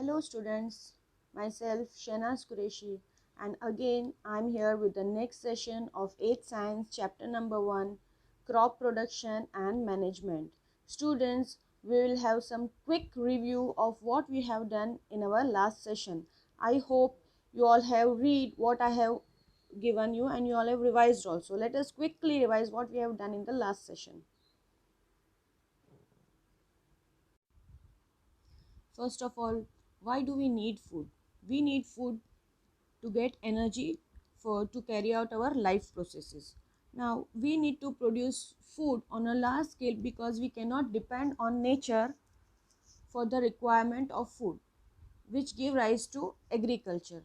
Hello students, myself Shehnaz Qureshi, and again I am here with the next session of 8th Science chapter number 1, crop production and management. Students, we will have some quick review of what we have done in our last session. I hope you all have read what I have given you and you all have revised also. Let us quickly revise what we have done in the last session. First of all, why do we need food? We need food to get energy to carry out our life processes. Now we need to produce food on a large scale because we cannot depend on nature for the requirement of food, which give rise to agriculture.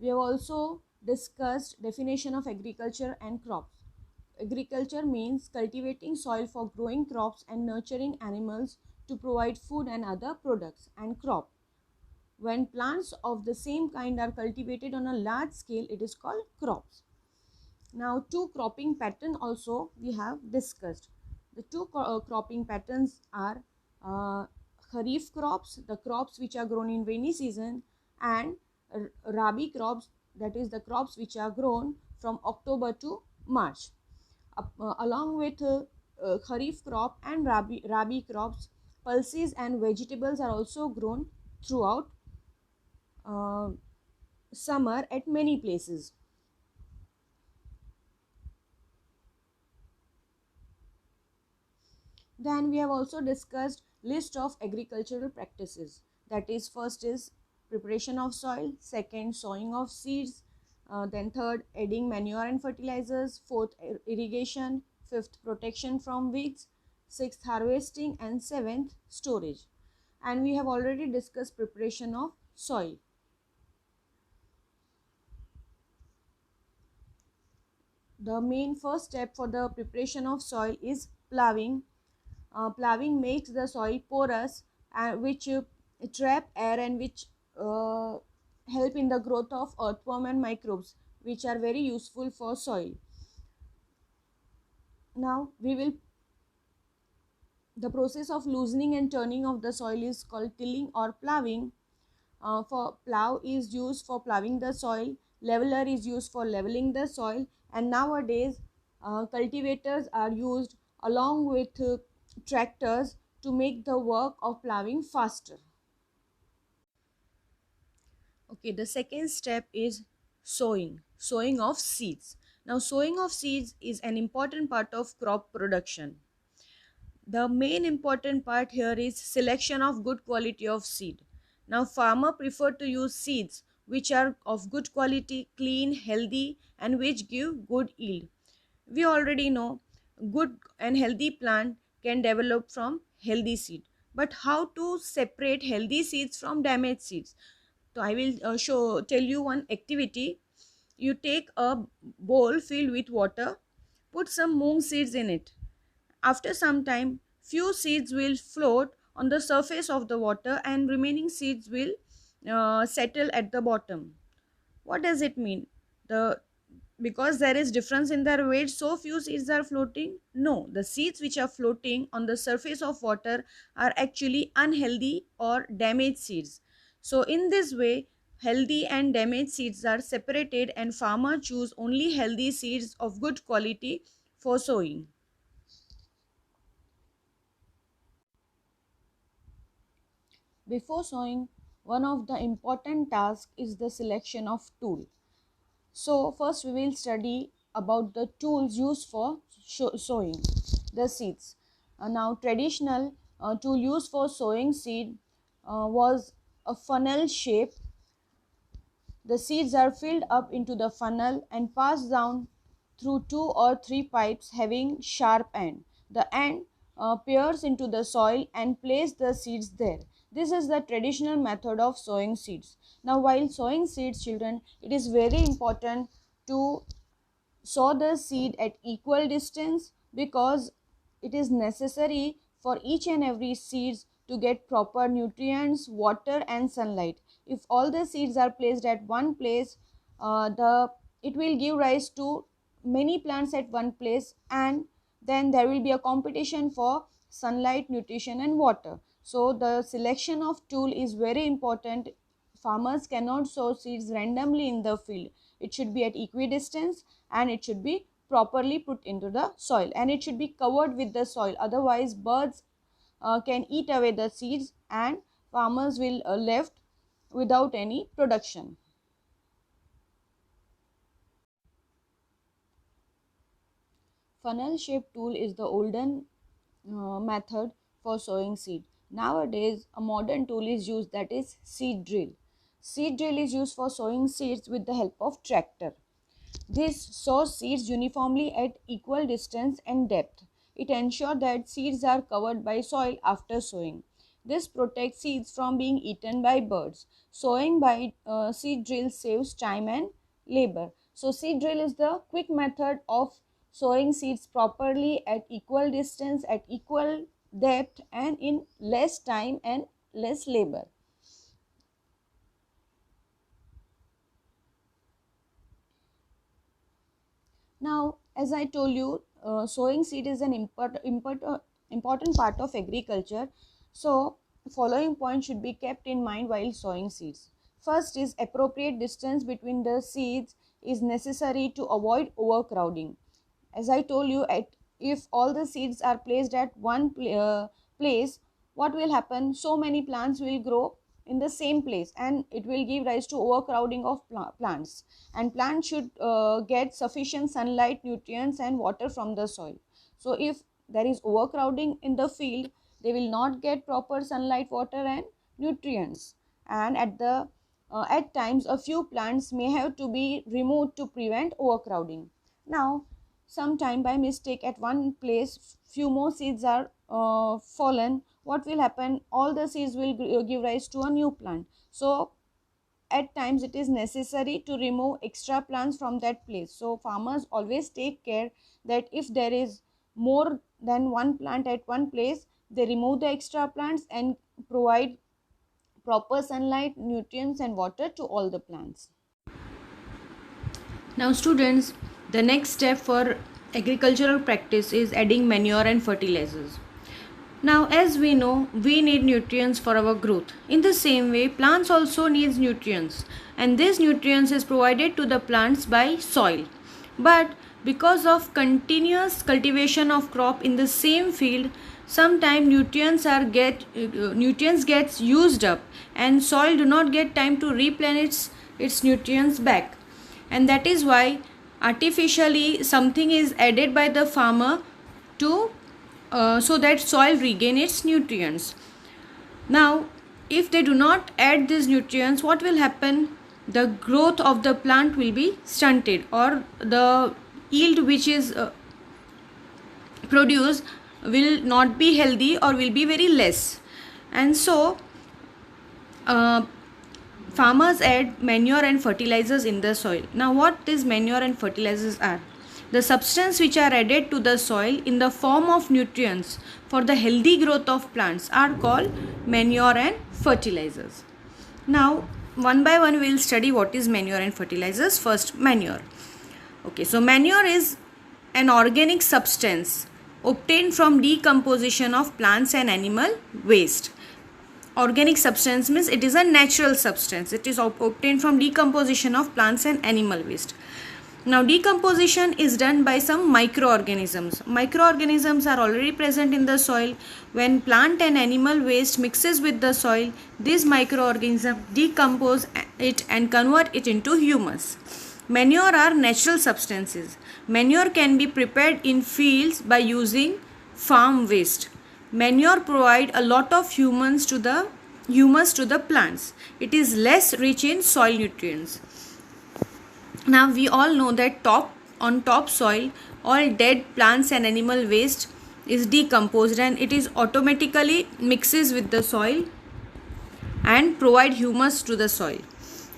We have also discussed definition of agriculture and crops. Agriculture means cultivating soil for growing crops and nurturing animals to provide food and other products. And crop, when plants of the same kind are cultivated on a large scale, it is called crops. Now, two cropping pattern also we have discussed. The two cropping patterns are Kharif crops, the crops which are grown in rainy season, and Rabi crops, that is the crops which are grown from October to March. Along with Kharif crop and Rabi crops, pulses and vegetables are also grown throughout uh, summer at many places. Then we have also discussed list of agricultural practices. That is, first is preparation of soil, second sowing of seeds, then third adding manure and fertilizers, fourth irrigation, fifth protection from weeds, sixth harvesting, and seventh storage. And we have already discussed preparation of soil. The main first step for the preparation of soil is ploughing. Ploughing makes the soil porous, which trap air and which help in the growth of earthworm and microbes, which are very useful for soil. Now the process of loosening and turning of the soil is called tilling or ploughing. For plough is used for ploughing the soil, leveler is used for leveling the soil, and nowadays cultivators are used along with tractors to make the work of ploughing faster. Okay, the second step is sowing of seeds. Now sowing of seeds is an important part of crop production. The main important part here is selection of good quality of seed. Now farmer prefer to use seeds which are of good quality, clean, healthy, and which give good yield. We already know good and healthy plant can develop from healthy seed. But how to separate healthy seeds from damaged seeds? So I will tell you one activity. You take a bowl filled with water, put some moong seeds in it. After some time, few seeds will float on the surface of the water and remaining seeds will settle at the bottom. What does it mean? The Because there is difference in their weight, so few seeds are floating? No, the seeds which are floating on the surface of water are actually unhealthy or damaged seeds. So in this way, healthy and damaged seeds are separated and farmer choose only healthy seeds of good quality for sowing. Before sowing, one of the important tasks is the selection of tool. So first we will study about the tools used for sowing the seeds. Now traditional tool used for sowing seed was a funnel shape. The seeds are filled up into the funnel and passed down through two or three pipes having sharp end. The end peers into the soil and place the seeds there. This is the traditional method of sowing seeds. Now while sowing seeds, children, it is very important to sow the seed at equal distance because it is necessary for each and every seeds to get proper nutrients, water and sunlight. If all the seeds are placed at one place, it will give rise to many plants at one place, and then there will be a competition for sunlight, nutrition and water. So the selection of tool is very important. Farmers cannot sow seeds randomly in the field. It should be at equidistance and it should be properly put into the soil, and it should be covered with the soil. Otherwise birds can eat away the seeds and farmers will left without any production. Funnel shaped tool is the olden method for sowing seed. Nowadays, a modern tool is used, that is seed drill. Seed drill is used for sowing seeds with the help of tractor. This sows seeds uniformly at equal distance and depth. It ensures that seeds are covered by soil after sowing. This protects seeds from being eaten by birds. Sowing by seed drill saves time and labor. So seed drill is the quick method of sowing seeds properly at equal distance, at equal depth, and in less time and less labor. Now, as I told you, sowing seed is an important part of agriculture. So, following points should be kept in mind while sowing seeds. First is appropriate distance between the seeds is necessary to avoid overcrowding. As I told you, if all the seeds are placed at one place, what will happen? So many plants will grow in the same place and it will give rise to overcrowding of plants, and plants should get sufficient sunlight, nutrients and water from the soil. So if there is overcrowding in the field, they will not get proper sunlight, water and nutrients, and at times a few plants may have to be removed to prevent overcrowding. Now sometime by mistake at one place few more seeds are fallen, what will happen? All the seeds will give rise to a new plant. So at times it is necessary to remove extra plants from that place. So farmers always take care that if there is more than one plant at one place, they remove the extra plants and provide proper sunlight, nutrients and water to all the plants. Now students, the next step for agricultural practice is adding manure and fertilizers. Now as we know, we need nutrients for our growth. In the same way, plants also needs nutrients, and this nutrients is provided to the plants by soil. But because of continuous cultivation of crop in the same field, sometimes nutrients gets used up and soil do not get time to replenish its nutrients back, and that is why artificially something is added by the farmer to so that soil regain its nutrients. Now if they do not add these nutrients, what will happen? The growth of the plant will be stunted, or the yield which is produced will not be healthy or will be very less. And so farmers add manure and fertilizers in the soil. Now what these manure and fertilizers are? The substance which are added to the soil in the form of nutrients for the healthy growth of plants are called manure and fertilizers. Now one by one we will study what is manure and fertilizers. First, manure. Okay, so manure is an organic substance obtained from decomposition of plants and animal waste. Organic substance means it is a natural substance. It is obtained from decomposition of plants and animal waste. Now decomposition is done by some microorganisms. Microorganisms are already present in the soil. When plant and animal waste mixes with the soil, these microorganisms decompose it and convert it into humus. Manure are natural substances. Manure can be prepared in fields by using farm waste. Manure provide a lot of humus to the plants. It is less rich in soil nutrients. Now we all know that on top soil, all dead plants and animal waste is decomposed and it is automatically mixes with the soil and provide humus to the soil.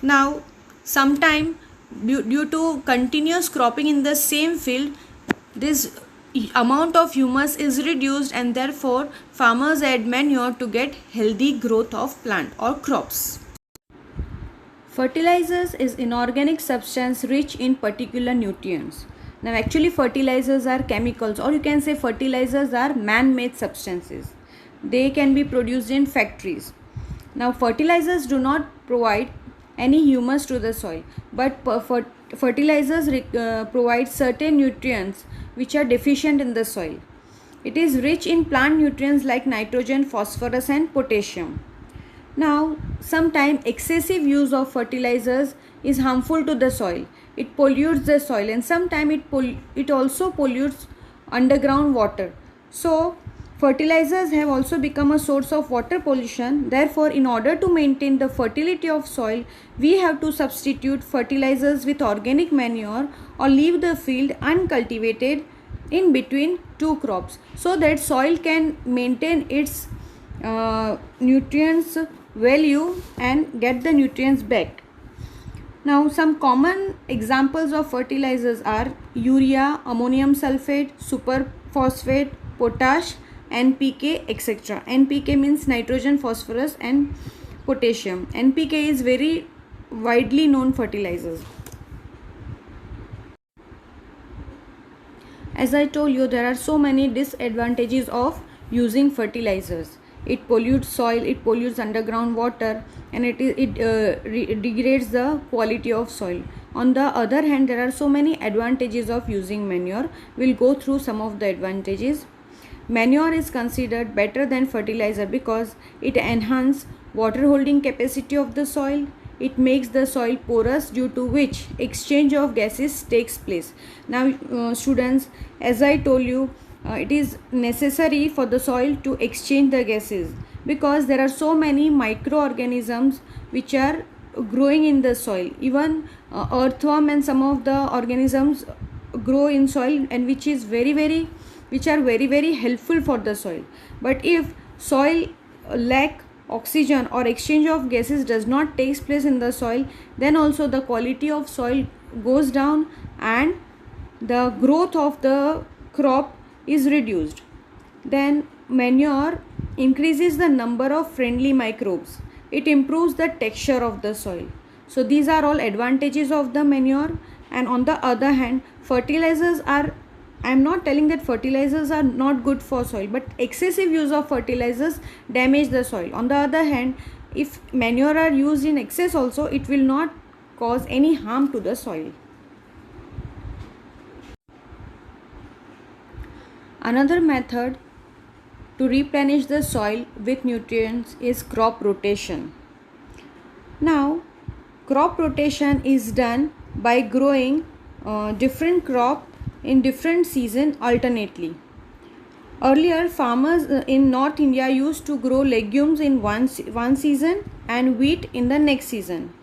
Now sometime due to continuous cropping in the same field, this amount of humus is reduced and therefore farmers add manure to get healthy growth of plant or crops. Fertilizers is inorganic substance rich in particular nutrients. Now actually fertilizers are chemicals, or you can say fertilizers are man-made substances. they can be produced in factories. Now fertilizers do not provide any humus to the soil, but fertilizers provide certain nutrients which are deficient in the soil. It is rich in plant nutrients like nitrogen, phosphorus and potassium. Now, sometimes excessive use of fertilizers is harmful to the soil. It pollutes the soil, and sometimes it also pollutes underground water. So, fertilizers have also become a source of water pollution. Therefore, in order to maintain the fertility of soil, we have to substitute fertilizers with organic manure or leave the field uncultivated in between two crops, so that soil can maintain its nutrients value and get the nutrients back. Now, some common examples of fertilizers are urea, ammonium sulfate, superphosphate, potash, NPK, etc. NPK means nitrogen, phosphorus and potassium. NPK is very widely known fertilizers. As I told you, there are so many disadvantages of using fertilizers. It pollutes soil, it pollutes underground water, and it degrades the quality of soil. On the other hand, there are so many advantages of using manure. We'll go through some of the advantages. Manure is considered better than fertilizer because it enhances water holding capacity of the soil. It makes the soil porous, due to which exchange of gases takes place. Now, students, as I told you, it is necessary for the soil to exchange the gases, because there are so many microorganisms which are growing in the soil. Even earthworm and some of the organisms grow in soil, and which are very very helpful for the soil. But if soil lack oxygen or exchange of gases does not take place in the soil, then also the quality of soil goes down and the growth of the crop is reduced. Then manure increases the number of friendly microbes. It improves the texture of the soil. So these are all advantages of the manure. And on the other hand, fertilizers are, I am not telling that fertilizers are not good for soil, but excessive use of fertilizers damage the soil. On the other hand, if manure are used in excess also, it will not cause any harm to the soil. Another method to replenish the soil with nutrients is crop rotation. Now, crop rotation is done by growing different crop in different season alternately. Earlier, farmers in North India used to grow legumes in one season and wheat in the next season.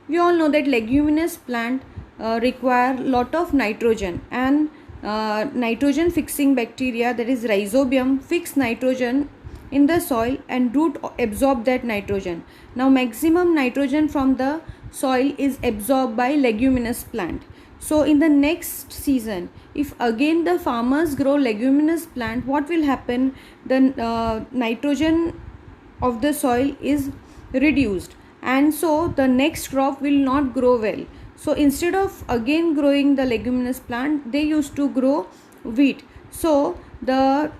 We all know that leguminous plant require lot of nitrogen, and nitrogen fixing bacteria, that is rhizobium, fix nitrogen in the soil and root absorb that nitrogen. Now maximum nitrogen from the soil is absorbed by leguminous plant. So in the next season, if again the farmers grow leguminous plant, what will happen? The nitrogen of the soil is reduced, and so the next crop will not grow well. So instead of again growing the leguminous plant, they used to grow wheat. So the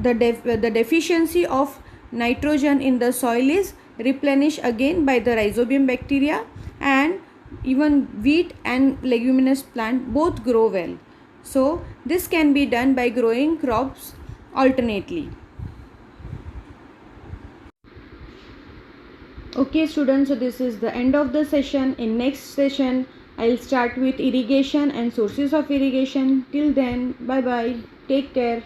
deficiency of nitrogen in the soil is replenished again by the rhizobium bacteria, and even wheat and leguminous plant both grow well. So this can be done by growing crops alternately. Okay students, so this is the end of the session. In next session, I'll start with irrigation and sources of irrigation. Till then, bye bye. Take care.